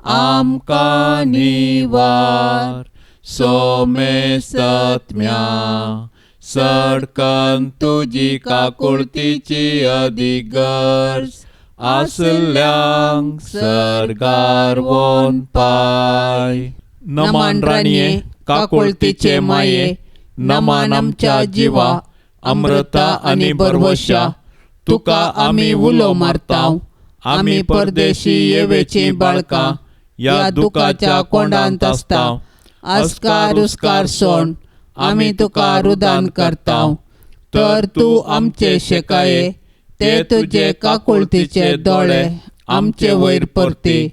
आमकां निवार सोमेस्तत्म्या सडकन तुजी काकुळतीची अधिगर्ज आसल्यांक सरगार वोन पाय. नमान राणये काकुळतीचे माये नमान आमच्या जिवा अमृता आणि बरवशा तुका आमी उलो मारताव. आमी परदेशी येवेची बाळकां या दुखाच्या कोंडांत आसताव. अस्कार उस्कार सोड आमी तुका रुदान करताव. तर तू आमचे शेकाये ते तुझे काकुळतीचे दोळे आमचे वयर परती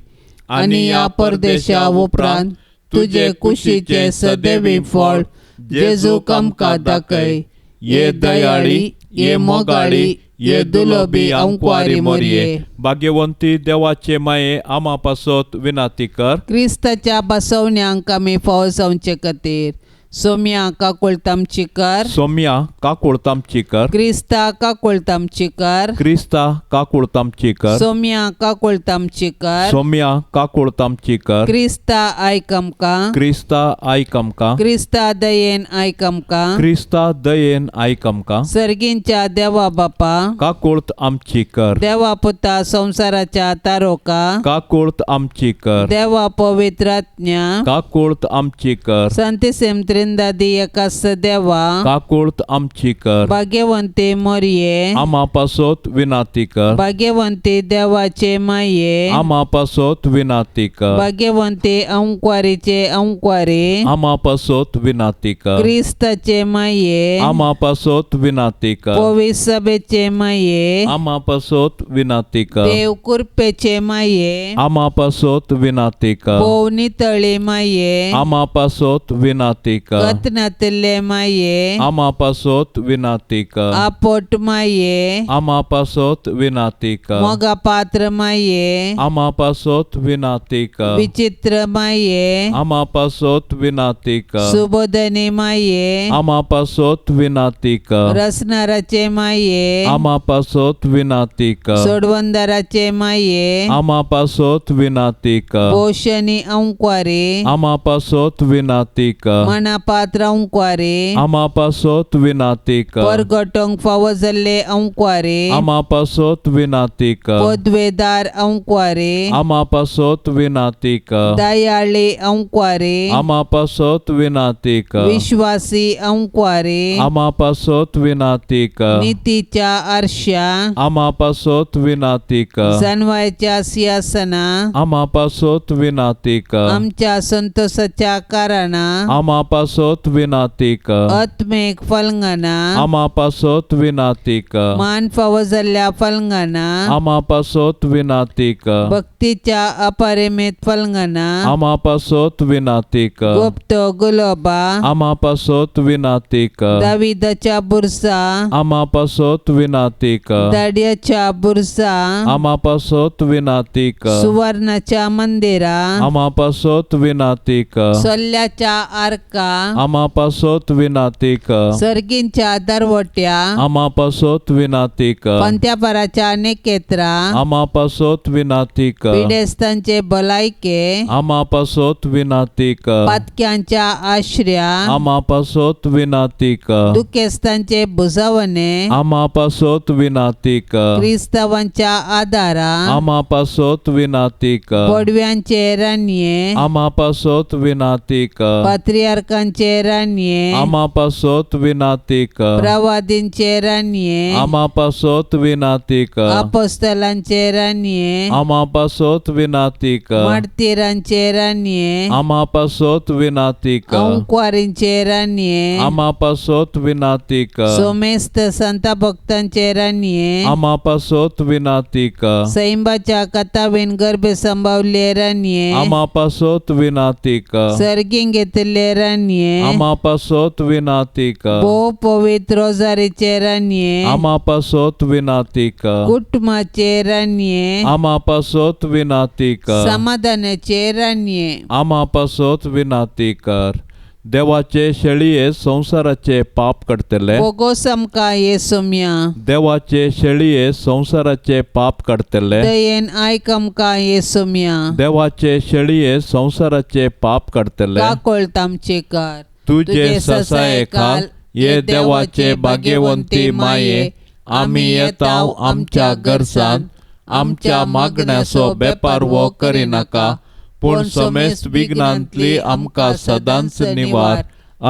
आणि या परदेशा उपरांत तुझे कुशीचे सदैवी फळ जेजूक आमकां दाखय. ये दयाळी ये मोगाळी ये दुलोबी अंकुवारी मोरये. भाग्यवंती देवाचे माये आम्हा पासत विनंती कर. क्रिस्ताच्या बसवण्यांक आमी फावो जावचे खातीर सोम्या काकुळतामची कर. सोम्या काकुळतामची कर. क्रिस्ता काकुळतामची कर. क्रिस्ता काकुळतामची कर. सोम्या काकुळतामची कर. सोम्या काकुळतामची कर. क्रिस्ता आयक आमकां. क्रिस्ता आयक आमकां. क्रिस्ता दयेन आयक आमकां. क्रिस्ता दयेन आयक आमकां. सर्गींच्या देवा बापा काकुळत आमची कर. देवा पुता संसाराच्या तारोका काकुळत आमची कर. देवा पवित्र आत्म्या काकुळत आमची कर. संतिसेम त्रिंदादी एकास देवा काकुळत आमची कर. भाग्यवंते मोरये आम्हा पासत विनंती कर. भाग्यवंते देवाचे माये आम्हा पासत विनंती कर. भाग्यवंते अंकुवारीचे अंकुवारी आम्हा पासत विनंती कर. क्रिस्ताचे माये आम्हा पासत विनंती कर. पवित्र सभेचे माये आम्हा पासत विनंती कर. देव कृपेचे माये आम्हा पासत विनंती कर. पोवनी तळी माये आम्हा पासत विनंती कर. कतनातले माये आम्हा पासत विनंती कर. आपोट माये आम्हा पासत विनंती कर. मोगा पात्र माये आम्हा पासत विनंती कर. विचित्र माये आम्हा पासत विनंती कर. सुबोधनी माये आम्हा पासत विनंती कर. रसनाराचे माये आम्हा पासत विनंती कर. सोडवंदाराचे माये आम्हा पासत विनंती कर. पोषणी अंकुवारी आम्हा पासत विनंती कर. मना पात्र अंक्वारे आमा पासोत विनाती कर परगटोंक फावो जाल्ले अंक्वारे आमा पासोत विनाती कर पदवेदार अंक्वारे आमा पासोत विनाती कर दयाळे अंक्वारे आमा पासोत विनाती कर विश्वासी अंक्वारे आमा पासोत विनाती कर नीतीच्या आरशा आमा पासोत विनाती कर जानवायच्या सिंहासना आमा पासोत विनाती कर आमच्या संतोषाच्या कारणा आमा पासोत विनाती कर आत्मेक फलंगना आमा पासोत विनाती कर मान फावो जाल्ल्या फलंगना आमा पासोत विनाती कर भक्तीच्या अपरिमित फलंगना आमा पासोत विनाती कर गुप्त गुलोबा आमा पासोत विनाती कर दाविदाच्या बुरसा आमा पासोत विनाती कर दाड्याच्या बुरसा आमा पासोत विनाती कर सुवर्णाच्या मंदिरा आमा पासोत विनाती कर सोल्ल्याच्या आर्का आमा पासोत विनाती कर सर्गींच्या दरवट्या आमा पासोत विनाती कर पंत्यापराच्या नेकेत्रा आमा पासोत विनाती कर पिडेस्तांचे भलायके आमा पासोत विनाती कर पातक्यांच्या आश्रया आमा पासोत विनाती कर दुखेस्तांचे बुजावणे आमा पासोत विनाती कर क्रिस्तावांच्या आदारा आमा पासोत विनाती कर पडव्यांचे रान्ये आमा पासोत विनाती कर पात्रियार्कांचे रान्ये आमा पासोत विनाती कर प्रवादींचे रान्ये आमा पासोत विनाती कर अपोस्तलांचे रान्ये आमा पासोत विनाती कर मार्तिरांचे रान्ये आमा पासोत विनाती कर अंक्वारींचे रान्ये आमा पासोत विनाती कर सोमेस्त संत भक्तांचे रान्ये आमा पासोत विनाती कर सैंबाच्या कथावेन गर्भ संभावले रान्ये आमा पासोत विनाती कर सर्गीं घेतले रान्ये आमा पासोत विनाती कर भोव पवित्र रोजारीचे रान्ये आमा पासोत विनाती कर कुटुंबाचे रान्ये आमा पासोत विनाती कर समाधानाचे रान्ये आमा पासोत विनाती कर देवाचे शेळये संसाराचे पाप काडतले बोगोस आमकां येसुम्या देवाचे शेळये संसाराचे पाप काडतले दयेन आयक आमकां येसुम्या देवाचे शेळये संसाराचे पाप काडतले काकोळत आमचे कार तुझे ससाये काल ये देवाचे भाग्यवंती माये आमी येताव आमच्या गरजान आमच्या मागण्याचो बेपार वो करिनाका पूण समेस्त विघ्नांतली आमकां सदांच निवार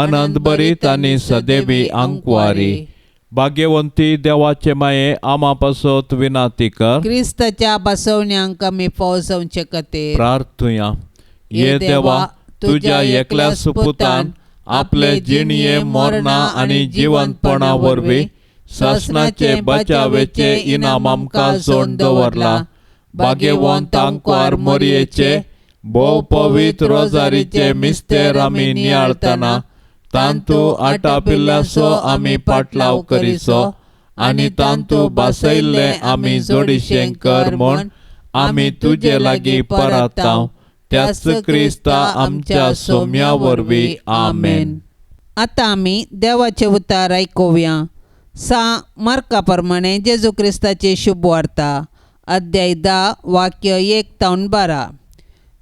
आनंद भरीत आनी सदैवी अंकवारी भाग्यवंती देवाचे माये आमा पासोत विनाती कर क्रिस्ताच्या बसवण्यांक आमी फावो जावचे खातीर प्रार्थुया ये देवा तुझ्या एकल्या सुपुतान आपले जिणये मोरणा आनी जिवंतपणा वरवीं शासनाचे बचावेचे इनाम आमकां जोड दवरला भाग्यवंत अंकवार मोरयेचे भोव पवित्र रोजारीचे मिस्तेर आमी नियाळतना तांतू आटापिल्ल्याचो आमी पाटलाव करिचो आनी तांतू बासयल्ले आमी जोडिशें कर म्हूण आमी तुजे लागीं परताव त्याच क्रिस्ता आमच्या सोम्या वरवीं आमेन. आतां आमी देवाचे उतार आयकुया. मार्का प्रमाणे जेजू क्रिस्ताची शुभ वार्ता अध्याय 10 वाक्य 1 ते 12.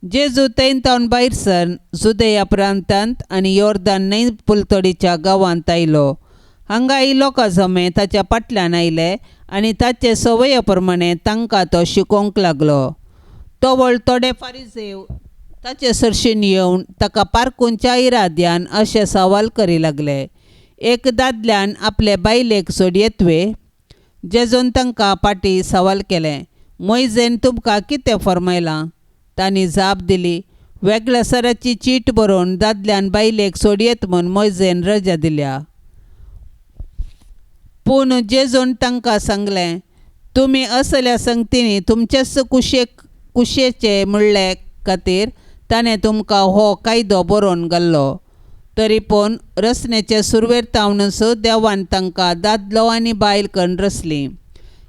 जेजू थंय तावन भायर सर जुदेया प्रांतांत आनी योर्दान न्हंय पुलतडीच्या गांवांत आयलो. हांगा लोकां जमे ताच्या फाटल्यान आयले आनी ताचे सवये प्रमाणे तांकां तो शिकोवंक लागलो. तोवळ थोडे फारिसेव ताचे सरशीन येवन ताका पारखूंच्या इराद्यान अशे सवाल करी लागले. एक दादल्यान आपले बायलेक सोडयेतवे. जेजून तांकां फाटीं सवाल केले, मोइजेन तुमकां कितें फरमायलां? तांणी जाप दिली, वेगळ्या सराची चीट बरोवन दादल्यान बायलेक सोडयेत म्हूण मोइजेन रजा दिल्या. पूण जेजून तांकां सांगलें, तुमी असल्या संगतींनी तुमचेच कुशेचे म्हणले खातीर ताणें तुमकां हो कायदो बरोवन घाल्लो. तरी पूण रचनेचे सुरवेर तावनूच देवान तांकां दादलो आनी बायल करून रचली.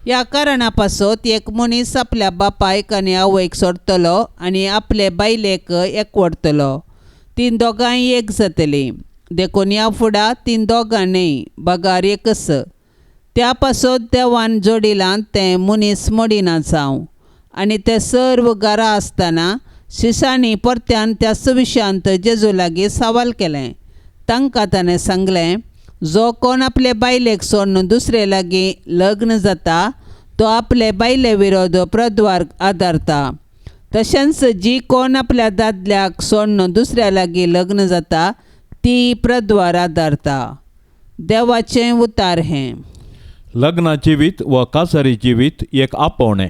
ह्या कारणा पासत एक मनीस आपल्या बापायक आनी आवयक सोडटलो आनी आपले बायलेक एकवडटलो. तीं दोगांय एक जातलीं. देखून ह्या फुडां तीं दोगां न्हय, बगार एकच. त्या पासत देवान जोडिलां तें मनीस मोडिना जावं. आनी ते सर्व घरा आसतना शिशांनी परत्यान त्याच विशयांत जेजू लागीं सवाल केलें. तांकां ताणें सांगलें, जो कोण आपले बायलेक सोडून दुसरे लागीं लग्न जाता तो आपले बायले विरोध प्रद्वार आदारता. तशेंच जी कोण आपल्या दादल्याक सोडून दुसऱ्या लागीं लग्न जाता ती प्रद्वार आदारता. देवाचें उतार हें. लग्ना जिवीत व कासारी जिवीत एक आपोवणें.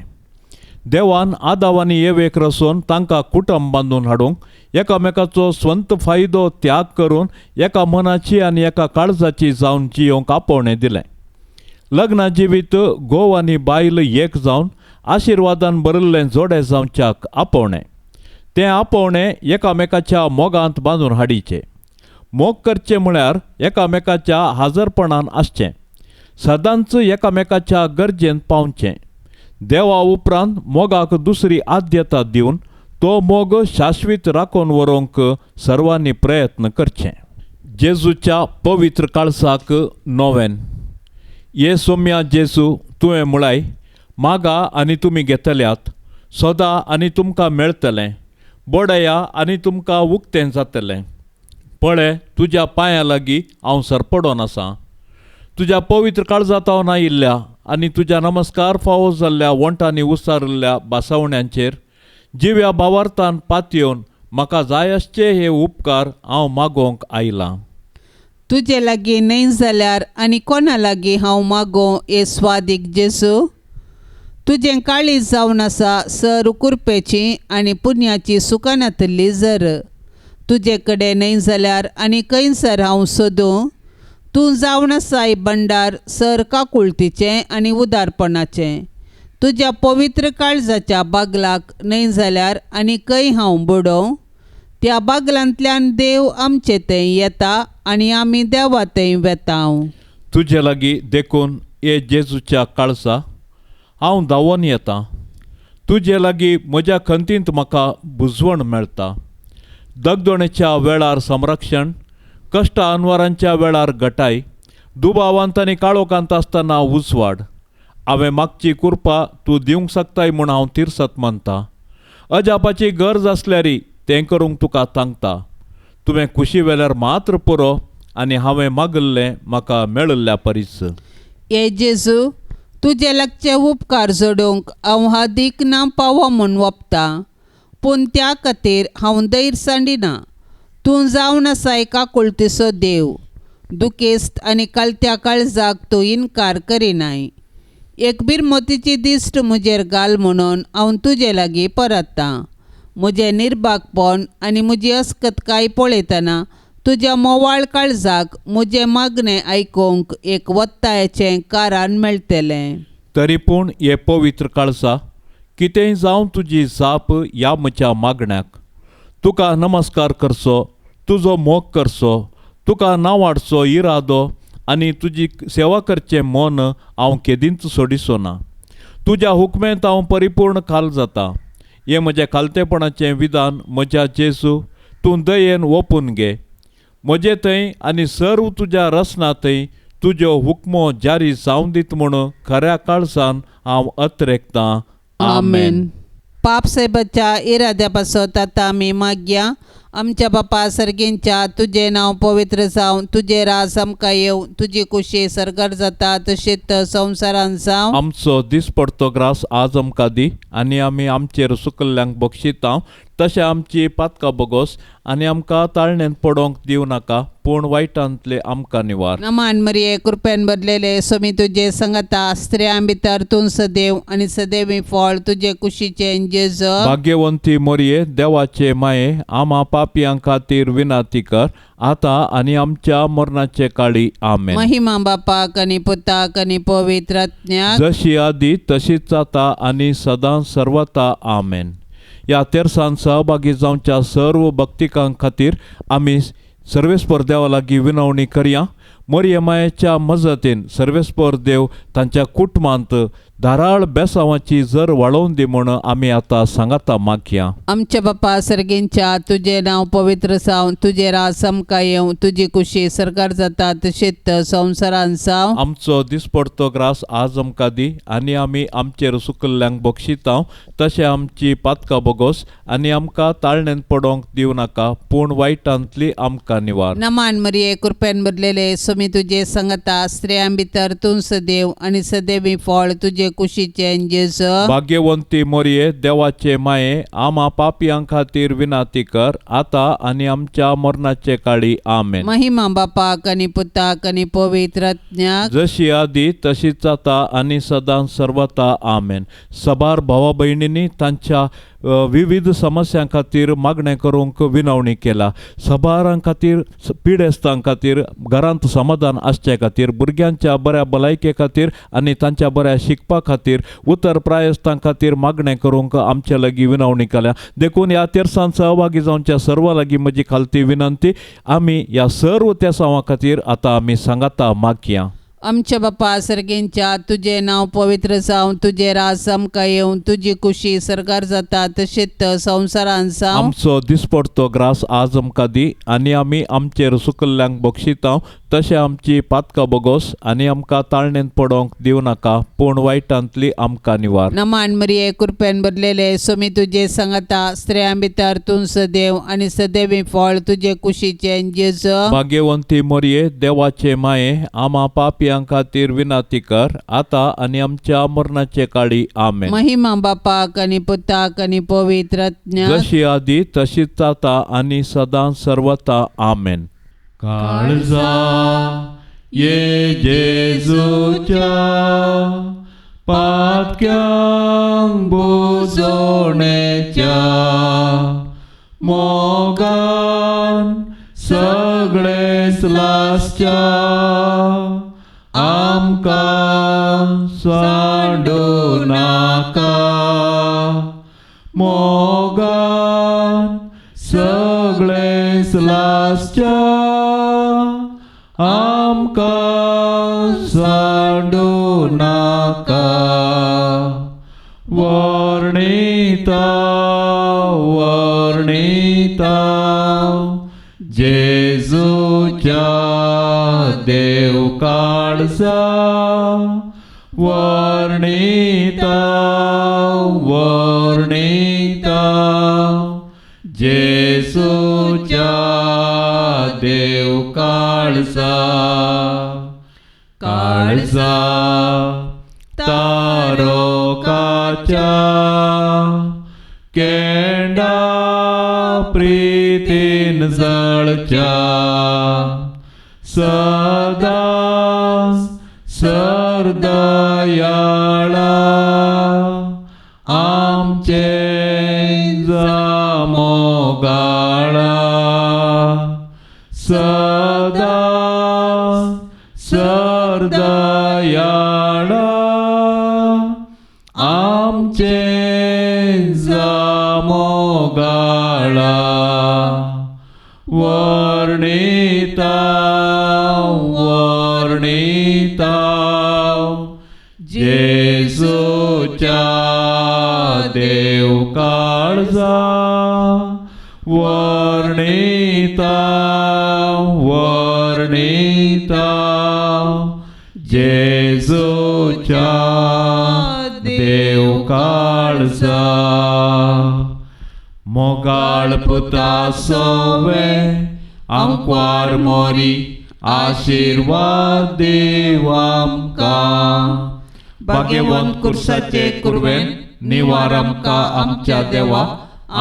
देवान आदाम आनी येवेक रचोवन तांकां कुटुंब बांदून हाडूंक एकामेकाचो स्वंत फायदो त्याग करून एका मनाची आनी एका काळजाची जावन जियोंक आपोवणें दिलें. लग्ना जिवीत घोव आनी बायल एक जावन आशिर्वादान भरिल्लें जोडें जावच्याक आपोवणें. तें आपोवणें एकामेकाच्या मोगांत बांदून हाडिचें. मोग करचें म्हळ्यार एकामेकाच्या हाजरपणान आसचें. सदांच एकामेकाच्या गरजेन पावचें. देवा उपरांत मोगाक दुसरी आद्यता दिवन तो मोग शाश्वीत राखून व्हरूंक सर्वांनी प्रयत्न करचे. जेजूच्या पवित्र काळसाक नोवेन. ये सोम्या जेजू तुवें म्हळाय, मागा आनी तुमी घेतल्यात, सोदा आनी तुमकां मेळटलें, बोडया आनी तुमकां उक्तें जातलें. पळय, तुज्या पांयां लागीं हांव सरपडोन आसां. तुज्या पवित्र काळजांत हांव नायिल्ल्या आनी तुज्या नमस्कार फावो जाल्ल्या वंटांनी उसारिल्ल्या बासावण्यांचेर जिव्या भावार्थान पातयेवन म्हाका जाय आसचे हे उपकार हांव मागोवंक आयलां. तुजे लागीं न्हय जाल्यार आनी कोणा लागीं हांव मागों हे स्वादीक जेजू. तुजें काळीज जावन आसा सर कुरपेची आनी पुण्याची सुकानांतली जर. तुजे कडेन न्हय जाल्यार आनी खंयसर हांव सोदूं. तूं जावन आसाय भंडार सर काकुळतीचें आनी उदारपणाचें. तुज्या पवित्र काळजाच्या बागलाक न्हय जाल्यार आनी खंय हांव बुडों. त्या बागलांतल्यान देव आमचे थंय येता आनी आमी देवा थंय वेतांव. तुजे लागीं देखून हे जेजूच्या काळसा हांव धांवोन येतां. तुजे लागीं म्हज्या खंतींत म्हाका बुजवण मेळटा. दगदणेच्या वेळार संरक्षण, कश्ट अनवरांच्या वेळार घटाय, दुबावांत आनी काळोखांत आसतना उजवाड. हांवें मागची कृपा तूं दिवंक शकताय म्हूण हांव तिरसत मानतां. अजापाची गरज आसल्यारी तें करूंक तुका सांगता. तुवें खुशी वेल्यार मात्र पुरो आनी हांवें मागल्लें म्हाका मेळिल्ल्या परीस. हे जेजू, तुजे लागचे उपकार जोडूंक हांव हादीक ना पावो म्हूण वोपतां. पूण त्या खातीर हांव दैर सांडिना. तूं जावन आसाय काकुळतीचो देव. दुखेस्त आनी कालत्या काळजाक तूं इन्कार करिनाय. एक बिरमोतीची दिश्ट म्हजेर घाल म्हणून हांव तुजे लागीं परतां. म्हजें निर्भागपण आनी म्हजी अस्कतकाय पळयतना तुज्या मोवाळ काळजाक म्हजें मागणें आयकूंक एक वत्तायाचें कारण मेळटलें. तरी पूण हे पवित्र काळसा कितेंय जावं तुजी जाप ह्या म्हज्या मागण्याक. तुका नमस्कार करचो, तुजो मोग करचो, तुका नांवाडचो इरादो आनी तुजी सेवा करचें मन हांव केदींच सोडिचो ना. तुज्या हुकमेंत हांव परिपूर्ण खाल जाता. हें म्हजें खालतेपणाचें विधान म्हज्या जेजू तूं दयेन ओपून घे. म्हजे थंय आनी सर्व तुज्या रसना थंय तुज्यो हुकमो जारी जावं दीत म्हूण खऱ्या काळजान हांव अत्रेकतां. आमेन. पाप साहेबाच्या इराद्या पासत आतां आमी मागया. आमच्या बापा सर्गेंच्या तुजें नांव पवित्र जावं, तुजें राज आमकां येवं, तुजी कुशी सरकार जाता तशेंच संवसारान जावं. आमचो दिसपडतो ग्रास आज आमकां दी आनी आमी आमचेर सुकल्ल्यांक बक्षितां. तशें आमची पातकां बोगोस आनी आमकां ताळणेन पडोवंक दिवं नाका, पूण वायटांतले आमकां निवार. नमान मरिये कृपेन भरलेले सोमी तुजे संगता स्त्रियां भितर तूं सदैव आनी सदैवी फळ तुजे कुशीचें जेजू. भाग्यवंती मोरये, देवाचे माये, आमा पापियां खातीर विनाती कर, आतां आनी आमच्या मरणाचे काळी. आमेन. महिमा बापाक आनी पुताक आनी पवित्र आत्म्याक जशी आदी तशीच आता आनी सदां सर्वता. आमेन. ह्या तेर्सान सहभागी जावच्या सर्व भक्तिकां खातीर आमी सर्वेस्पर देवा लागीं विनवणी करया. मोरये मायेच्या मजतीन सर्वेस्पर देव तांच्या कुटुंबांत धाराळ बेसांवाची जर वाळोवन दी म्हण आमी आतां सांगाता मागया. आमच्या बापा सर्गेंच्या तुझे नाव पवित्र जावं, तुझे राज समका येवं, तुझी कुशी सरकार जाता तशेंच संवसारान जावं. आमचो दिसपडतो ग्रास आज आमकां दी आनी आमी आमचेर सुकल्ल्यांक बक्षितांव, तशें आमची पातकां बोगोस आनी आमकां ताळणेन पडोंक दिवं नाका, पूण वायटांतली आमकां निवार. नमान मरिये कृपेन भरलेले समी तुझे संगता, स्त्रियां भितर तूं सदैव आनी सदैवी फळ तुझे कुशीचे जेजू. भाग्यवंती मोरये देवाचे माये, आमा पापियां खातीर विनाती कर, आतां आनी आमच्या मरणाचे काळी आमेन. महिमा बापाक आनी पुताक आनी पवित्र आत्म्याक, जशी आदी तशीच आता आनी सदां सर्वता आमेन. सबार भावा भयणींनी तांच्या विविध समस्यां खातीर मागणें करूंक विनवणी केला. सबारां खातीर, पिडेस्तां खातीर, घरांत समाधान आसचे खातीर, भुरग्यांच्या बऱ्या भलायके खातीर आनी तांच्या बऱ्या शिकपा खातीर, उतर प्रायस्तां खातीर मागणें करूंक आमचे लागीं विनवणी केल्या. देखून ह्या तेर्सान सहभागी जावच्या सर्व लागीं म्हजी खालती विनंती, आमी ह्या सर्व तेसांवा खातीर आतां आमी सांगाता मागया. आमच्या बापा सर्गेंच्या तुझे नाव पवित्र जावं, तुझे राज समका येवं, तुझी कुशी सरकार जाता तशेंच संवसारान जावं. आमचो दिसपडतो ग्रास आज आमकां दी आनी आमी आमचेर सुकल्ल्यांक बक्षितांव, तशें आमची पातकां बोगोस आनी आमकां ताळणेन पडोंक दिवं नाका, पूण वायटांतली आमकां निवार. नमान मरिये कृपेन भरलेले समी तुझे संगता, स्त्रियां भितर तूं सदैव आनी सदैवी फळ तुझे कुशीचे जेजू. भाग्यवंती मोरये देवाचे माये, आमा पापियां खातीर विनाती कर, आतां आनी आमच्या मरणाचे काळी आमेन. महिमा बापाक आनी पुताक आनी पवित्र आत्म्याक, जशी आदी तशीच आता आनी सदां सर्वता आमेन. काळजा ये जेजूच्या पातक्यांक बुजोवणेच्या मोगान सगळेच लासच्या, आमकां सांडू नाका. मोगान सगळेच लासच्या, आमकां सांडू नाका. वर्णिता वर्णिता जेजूच्या देव काळजा, वर्णिता वर्णिता जेजूच्या देव काळजा. काळजा तारोकाच्या केंडा प्रीतीन जळच्या, सदा सरदयाळा आमचे मोगाळा. सदा सरदयाळा आमचे मोगाळा. वर्णिता वर्णिता जेजूच्या देव काळजा, वर्णिता वर्णिता जेजूच्या देव काळजा. मोगाळ पुता सोवे आमकां मोरी, आशीर्वाद देव आमकां. भाग्यवंत कुर्साचे कुरवेन निवार आमकां आमच्या देवा,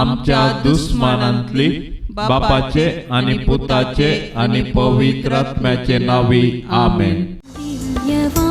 आमच्या दुस्मानांतली बापाचे आनी पुताचे आनी पवित्र आत्म्याचे नावी आमेन. दिव्यवाणी